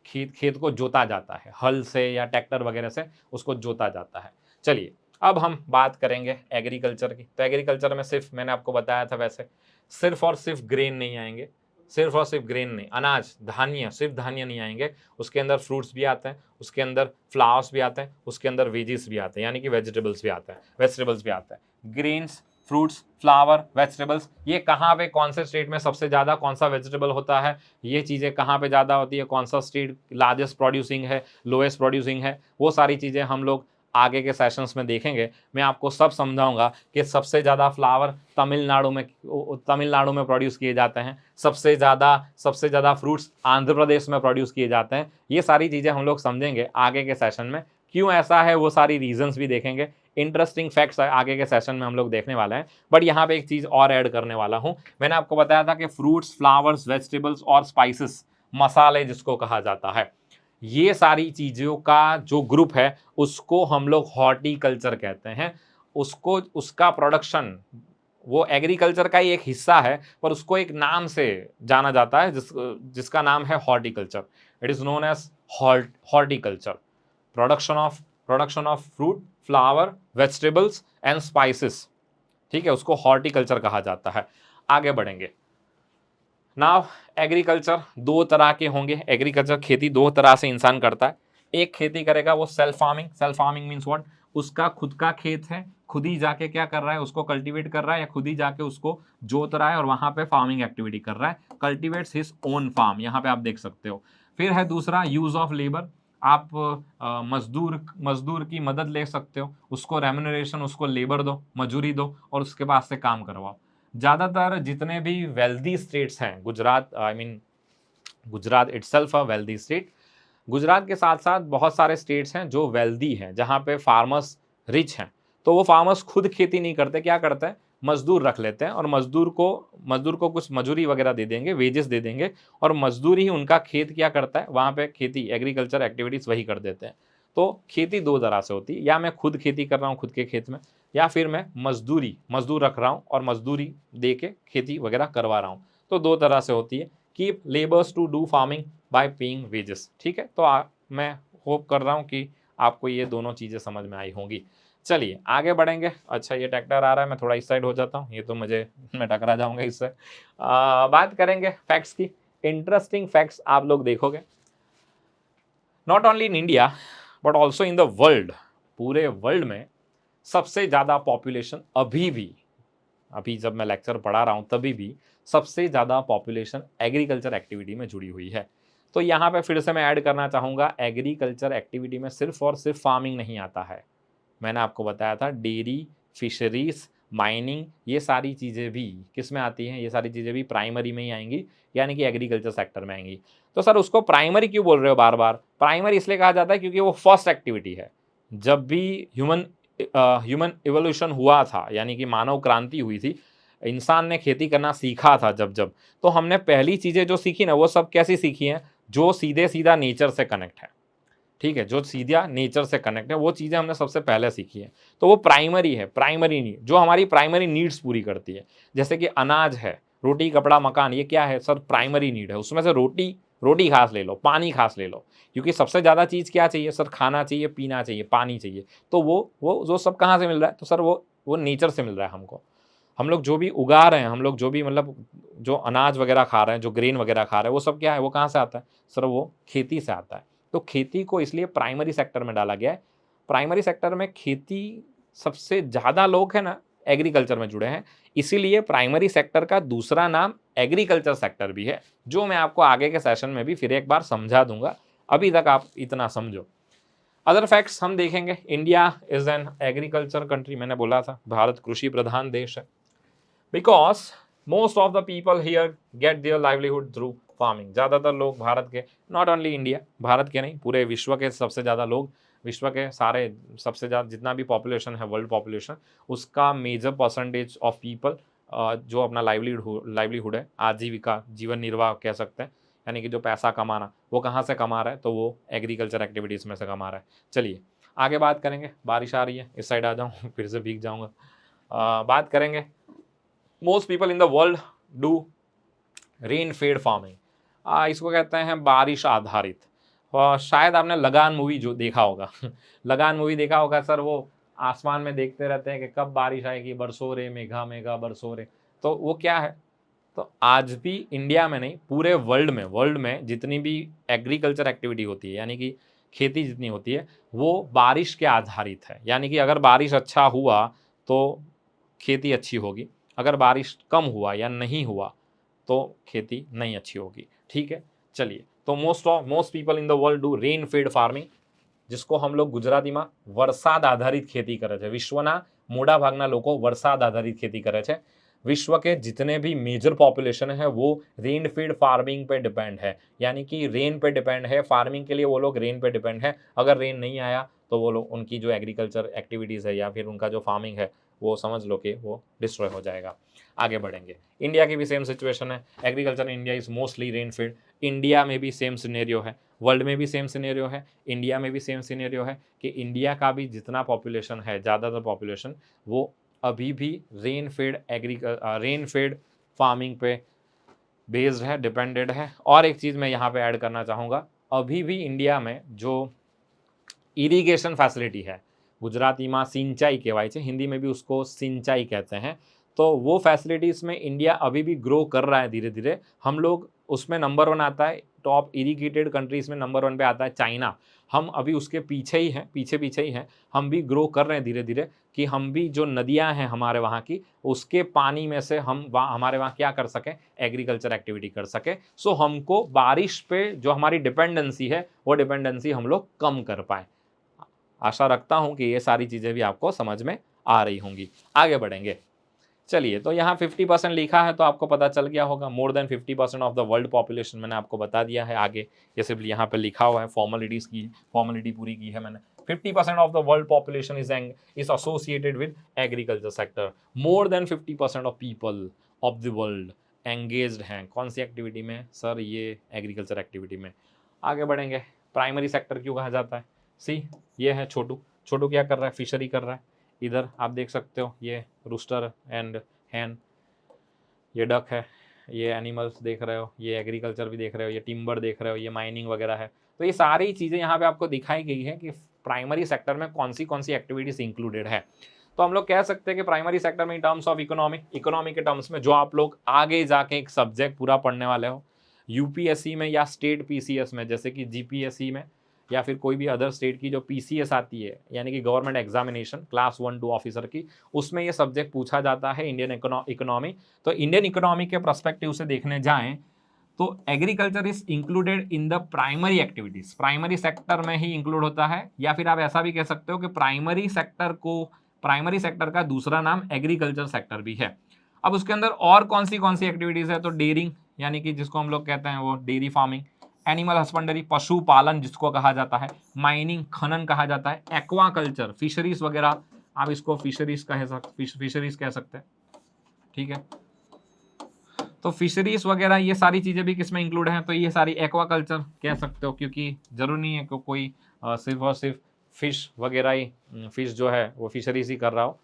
खेत को जोता जाता है हल से या ट्रैक्टर वगैरह से उसको जोता जाता है चलिए अब हम बात करेंगे एग्रीकल्चर की तो एग्रीकल्चर में सिर्फ मैंने आपको बताया था वैसे सिर्फ और सिर्फ ग्रेन नहीं आएंगे सिर्फ और सिर्फ ग्रेन नहीं अनाज धान्य सिर्फ धान्य नहीं आएंगे उसके अंदर फ्रूट्स भी आते हैं उसके अंदर फ्लावर्स भी आते हैं उसके अंदर वेजिस भी आते हैं यानी कि वेजिटेबल्स भी आते हैं वेजिटेबल्स भी आते हैं ग्रेन्स फ्रूट्स, फ्लावर, वेजिटेबल्स, ये कहाँ पे कौन से स्टेट में सबसे ज़्यादा कौन सा वेजिटेबल होता है, ये चीज़ें कहाँ पे ज़्यादा होती है, कौन सा स्टेट लार्जेस्ट प्रोड्यूसिंग है, लोएस्ट प्रोड्यूसिंग है, वो सारी चीज़ें हम लोग आगे के सेशंस में देखेंगे। मैं आपको सब समझाऊंगा कि सबसे ज़्यादा फ्लावर तमिलनाडु में प्रोड्यूस किए जाते हैं, सबसे ज़्यादा फ्रूट्स आंध्र प्रदेश में प्रोड्यूस किए जाते हैं। ये सारी चीज़ें हम लोग समझेंगे आगे के सेशन में, क्यों ऐसा है वो सारी रीजंस भी देखेंगे। इंटरेस्टिंग फैक्ट्स आगे के सेशन में हम लोग देखने वाले हैं। बट यहाँ पे एक चीज़ और ऐड करने वाला हूँ। मैंने आपको बताया था कि फ्रूट्स, फ्लावर्स, वेजिटेबल्स और स्पाइसेस, मसाले जिसको कहा जाता है, ये सारी चीज़ों का जो ग्रुप है उसको हम लोग हॉर्टिकल्चर कहते हैं। उसको उसका प्रोडक्शन वो एग्रीकल्चर का ही एक हिस्सा है, पर उसको एक नाम से जाना जाता है जिसका नाम है horticulture. It is known as horticulture. Production of fruit, flower, vegetables and spices, ठीक है, उसको हॉर्टिकल्चर कहा जाता है। आगे बढ़ेंगे। नाउ एग्रीकल्चर दो तरह के होंगे। एग्रीकल्चर खेती दो तरह से इंसान करता है। एक खेती करेगा वो सेल्फ फार्मिंग मीन्स व्हाट, उसका खुद का खेत है, खुद ही जाके क्या कर रहा है, उसको कल्टीवेट कर रहा है, या खुद ही जाके उसको जोत रहा है और वहां पे फार्मिंग एक्टिविटी कर रहा है, कल्टीवेट्स हिज ओन फार्म। यहाँ पे आप देख सकते हो। फिर है दूसरा यूज ऑफ लेबर। आप मजदूर की मदद ले सकते हो, उसको रेम्यूनरेशन, उसको लेबर दो, मजूरी दो और उसके पास से काम करवाओ। ज़्यादातर जितने भी वेल्दी स्टेट्स हैं, Gujarat, Gujarat itself a wealthy state, Gujarat के साथ साथ बहुत सारे स्टेट्स हैं जो वेल्दी हैं, जहाँ पे फार्मर्स रिच हैं। तो वो फार्मर्स खुद खेती नहीं करते, क्या करते हैं, मजदूर रख लेते हैं और मजदूर को कुछ मजूरी वगैरह दे देंगे, वेजेस दे देंगे, और मजदूर ही उनका खेत क्या करता है, वहाँ पे खेती एग्रीकल्चर एक्टिविटीज़ वही कर देते हैं। तो खेती दो तरह से होती है, या मैं खुद खेती कर रहा हूँ खुद के खेत में, या फिर मैं मजदूर रख रहा हूँ और मजदूरी दे के खेती वगैरह करवा रहा हूँ। तो दो तरह से होती है। Keep labours to do farming by paying wages, ठीक है। तो मैं होप कर रहा हूँ कि आपको ये दोनों चीज़ें समझ में आई होंगी। चलिए आगे बढ़ेंगे। अच्छा, ये ट्रैक्टर आ रहा है, मैं थोड़ा इस साइड हो जाता हूँ, ये तो मैं टकरा जाऊंगा इससे। बात करेंगे फैक्ट्स की। इंटरेस्टिंग फैक्ट्स आप लोग देखोगे, not only in India but also in the world. पूरे वर्ल्ड में सबसे ज़्यादा पॉपुलेशन अभी जब मैं लेक्चर पढ़ा रहा हूँ तभी भी सबसे ज़्यादा पॉपुलेशन एग्रीकल्चर एक्टिविटी में जुड़ी हुई है। तो यहाँ पे फिर से मैं ऐड करना चाहूँगा, एग्रीकल्चर एक्टिविटी में सिर्फ और सिर्फ फार्मिंग नहीं आता है। मैंने आपको बताया था डेयरी, फिशरीज, माइनिंग, ये सारी चीज़ें भी किस में आती हैं, ये सारी चीज़ें भी प्राइमरी में ही आएंगी, यानी कि एग्रीकल्चर सेक्टर में आएंगी। तो सर उसको प्राइमरी क्यों बोल रहे हो बार बार? प्राइमरी इसलिए कहा जाता है क्योंकि वो फर्स्ट एक्टिविटी है। जब भी ह्यूमन इवोल्यूशन हुआ था, यानी कि मानव क्रांति हुई थी, इंसान ने खेती करना सीखा था जब जब, तो हमने पहली चीज़ें जो सीखी ना, वो सब कैसी सीखी हैं, जो सीधे सीधा नेचर से कनेक्ट है, ठीक है, जो सीधा नेचर से कनेक्ट है, वो चीज़ें हमने सबसे पहले सीखी है। तो वो प्राइमरी है, प्राइमरी नीड, जो हमारी प्राइमरी नीड्स पूरी करती है। जैसे कि अनाज है, रोटी, कपड़ा, मकान, ये क्या है सर, प्राइमरी नीड है। उसमें से रोटी घास ले लो, पानी घास ले लो, क्योंकि सबसे ज़्यादा चीज़ क्या चाहिए सर, खाना चाहिए, पीना चाहिए, पानी चाहिए। तो वो जो सब कहाँ से मिल रहा है, तो सर वो नेचर से मिल रहा है हमको। हम लोग जो भी उगा रहे हैं, हम लोग जो भी मतलब जो अनाज वगैरह खा रहे हैं, जो ग्रेन वगैरह खा रहे हैं, वो सब क्या है, वो कहाँ से आता है सर, वो खेती से आता है। तो खेती को इसलिए प्राइमरी सेक्टर में डाला गया है। प्राइमरी सेक्टर में खेती सबसे ज़्यादा लोग हैं ना एग्रीकल्चर में जुड़े हैं, इसीलिए प्राइमरी सेक्टर का दूसरा नाम एग्रीकल्चर सेक्टर भी है, जो मैं आपको आगे के सेशन में भी फिर एक बार समझा दूंगा। अभी तक आप इतना समझो। अदर फैक्ट्स हम देखेंगे। India is an agriculture country, मैंने बोला था भारत कृषि प्रधान देश है, because most of the people here get their livelihood through farming. ज़्यादातर लोग भारत के, नॉट ओनली इंडिया, भारत के नहीं, पूरे विश्व के सबसे ज़्यादा लोग, विश्व के सारे सबसे ज़्यादा जितना भी पॉपुलेशन है, वर्ल्ड पॉपुलेशन, उसका मेजर परसेंटेज ऑफ पीपल जो अपना लाइवलीहुड है, आजीविका, जीवन निर्वाह कह सकते हैं, यानी कि जो पैसा कमाना, वो कहाँ से कमा रहा है, तो वो एग्रीकल्चर एक्टिविटीज़ में से कमा रहा है। चलिए आगे बात करेंगे। बारिश आ रही है, इस साइड आ जाऊँ फिर से भीग जाऊँगा। बात करेंगे, most people in the world do rain fade farming. इसको कहते हैं बारिश आधारित। शायद आपने लगान मूवी जो देखा होगा लगान मूवी देखा होगा सर, वो आसमान में देखते रहते हैं कि कब बारिश आएगी, बरसो रे मेघा मेघा बरसो रे। तो वो क्या है, तो आज भी इंडिया में नहीं, पूरे वर्ल्ड में जितनी भी एग्रीकल्चर एक्टिविटी होती है, यानी कि खेती जितनी होती है, वो बारिश के आधारित है। यानी कि अगर बारिश अच्छा हुआ तो खेती अच्छी होगी, अगर बारिश कम हुआ या नहीं हुआ तो खेती नहीं अच्छी होगी। ठीक है, चलिए, तो most people in the world do rain fade farming, जिसको हम लोग गुजरातीમાં વરસાદ આધારિત ખેતી કરે છે। વિશ્વના મોટા ભાગના લોકો વરસાદ આધારિત खेती કરે છે। विश्व के जितने भी मेजर पॉपुलेशन है वो रेन फीड फार्मिंग पे डिपेंड है, यानी कि रेन पे डिपेंड है, फार्मिंग के लिए वो लोग रेन पे डिपेंड है। अगर रेन नहीं आया तो वो लोग, उनकी जो एग्रीकल्चर एक्टिविटीज़ है या फिर उनका जो फार्मिंग है वो समझ लो कि वो डिस्ट्रॉय हो जाएगा। आगे बढ़ेंगे, इंडिया की भी सेम सिचुएशन है। Agriculture in India is mostly rain feed. India में भी सेम सिनेरियो है, वर्ल्ड में भी सेम सिनेरियो है, इंडिया में भी सेम सिनेरियो है कि इंडिया का भी जितना पॉपुलेशन है, ज़्यादातर पॉपुलेशन वो अभी भी रेन फेड फार्मिंग पे बेस्ड है, डिपेंडेड है। और एक चीज़ मैं यहाँ पे ऐड करना चाहूँगा, अभी भी इंडिया में जो इरिगेशन फैसिलिटी है, गुजराती में सिंचाई कहवाय छे, हिंदी में भी उसको सिंचाई कहते हैं, तो वो फैसिलिटीज़ में इंडिया अभी भी ग्रो कर रहा है धीरे धीरे। हम लोग उसमें नंबर 1 आता है, टॉप इरिगेटेड कंट्रीज़ में नंबर 1 पे आता है चाइना। हम अभी उसके पीछे ही हैं, पीछे ही हैं। हम भी ग्रो कर रहे हैं धीरे धीरे कि हम भी जो नदियाँ हैं हमारे वहाँ की, उसके पानी में से हम हमारे वहाँ क्या कर सकें, एग्रीकल्चर एक्टिविटी कर सकें। सो हमको बारिश पे जो हमारी डिपेंडेंसी है वो डिपेंडेंसी हम लोग कम कर पाएँ। आशा रखता हूँ कि ये सारी चीज़ें भी आपको समझ में आ रही होंगी। आगे बढ़ेंगे, चलिए, तो यहाँ 50% लिखा है तो आपको पता चल गया होगा, मोर than 50% of the world population मैंने आपको बता दिया है। आगे ये सिर्फ यहाँ पे लिखा हुआ है, फॉर्मेलिटी पूरी की है मैंने। 50% of the world population is associated with agriculture sector. More than 50% of people of the world engaged हैं कौन सी एक्टिविटी में सर, ये एग्रीकल्चर एक्टिविटी में। आगे बढ़ेंगे, प्राइमरी सेक्टर क्यों कहा जाता है। सी, ये है छोटू। छोटू क्या कर रहा है, फिशरी कर रहा है। इधर आप देख सकते हो, ये रूस्टर एंड हैन, ये डक है, ये एनिमल्स देख रहे हो, ये एग्रीकल्चर भी देख रहे हो, ये टिम्बर देख रहे हो, ये माइनिंग वगैरह है। तो ये सारी चीज़ें यहाँ पे आपको दिखाई गई है कि प्राइमरी सेक्टर में कौन सी एक्टिविटीज़ इंक्लूडेड है। तो हम लोग कह सकते हैं कि प्राइमरी सेक्टर में इन टर्म्स ऑफ इकोनॉमी के टर्म्स में जो आप लोग आगे जाके एक सब्जेक्ट पूरा पढ़ने वाले हो, यूपीएससी में या स्टेट पीसीएस में, जैसे कि जीपीएससी में या फिर कोई भी अदर स्टेट की जो पीसीएस आती है, यानी कि गवर्नमेंट एग्जामिनेशन क्लास 1-2 ऑफिसर की, उसमें ये सब्जेक्ट पूछा जाता है, इंडियन इकोनॉमी। तो इंडियन इकोनॉमी के पर्सपेक्टिव से देखने जाएं तो agriculture is included in the primary activities, primary sector में ही इंक्लूड होता है। या फिर आप ऐसा भी कह सकते हो कि प्राइमरी सेक्टर का दूसरा नाम एग्रीकल्चर सेक्टर भी है। अब उसके अंदर और कौन सी एक्टिविटीज है, तो डेयरिंग, यानी कि जिसको हम लोग कहते हैं वो डेयरी फार्मिंग, एनिमल हस्बेंडरी पशुपालन जिसको कहा जाता है, माइनिंग खनन कहा जाता है, एक्वाकल्चर फिशरीज वगैरह, आप इसको फिशरीज कह सकते हैं। ठीक है, तो फिशरीज वगैरह ये सारी चीज़ें भी किसमें इंक्लूड हैं, तो ये सारी एक्वाकल्चर कह सकते हो, क्योंकि जरूरी नहीं है कि कोई सिर्फ और सिर्फ फिश वगैरह ही, फिश जो है वो फिशरीज ही कर रहा हो।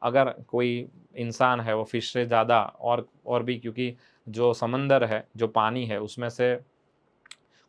अगर कोई इंसान है वो फिश से ज़्यादा और भी, क्योंकि जो समंदर है, जो पानी है, उसमें से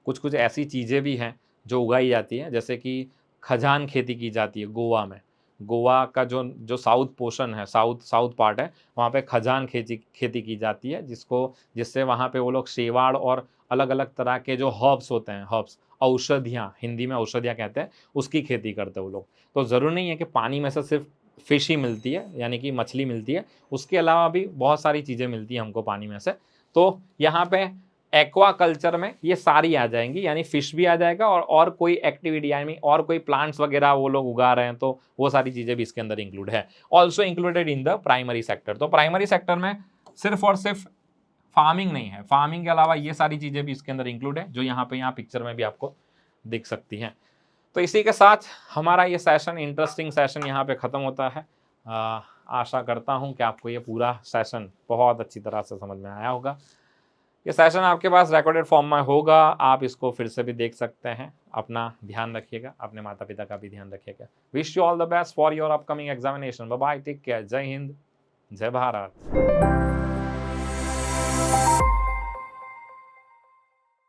कुछ ऐसी चीज़ें भी हैं जो उगाई जाती हैं, जैसे कि खजान खेती की जाती है गोवा में। गोवा का जो साउथ पोर्शन है, साउथ पार्ट है, वहाँ पे खजान खेती की जाती है, जिससे वहाँ पे वो लोग शेवाड़ और अलग अलग तरह के जो हर्ब्स होते हैं, औषधियाँ, हिंदी में औषधियाँ कहते हैं, उसकी खेती करते हैं वो लोग। तो ज़रूरी नहीं है कि पानी में से सिर्फ फिश ही मिलती है, यानी कि मछली मिलती है, उसके अलावा भी बहुत सारी चीज़ें मिलती हैं हमको पानी में से। तो यहाँ पे एक्वाकल्चर में ये सारी आ जाएंगी, यानी फिश भी आ जाएगा और कोई एक्टिविटी, यानी और कोई प्लांट्स वगैरह वो लोग उगा रहे हैं, तो वो सारी चीज़ें भी इसके अंदर इंक्लूड है। Also included in the primary sector. तो प्राइमरी सेक्टर में सिर्फ और सिर्फ फार्मिंग नहीं है, फार्मिंग के अलावा ये सारी चीज़ें भी इसके अंदर इंक्लूड है, जो यहाँ पिक्चर में भी आपको दिख सकती हैं। तो इसी के साथ हमारा ये सेशन, इंटरेस्टिंग सेशन यहाँ पे ख़त्म होता है। आशा करता हूँ कि आपको ये पूरा सेशन बहुत अच्छी तरह से समझ में आया होगा। ये सेशन आपके पास रिकॉर्डेड फॉर्म में होगा, आप इसको फिर से भी देख सकते हैं। अपना ध्यान रखिएगा, अपने माता पिता का भी ध्यान रखिएगा। Wish you all the best for your upcoming examination. Bye bye, take care, जय हिंद, जय भारत।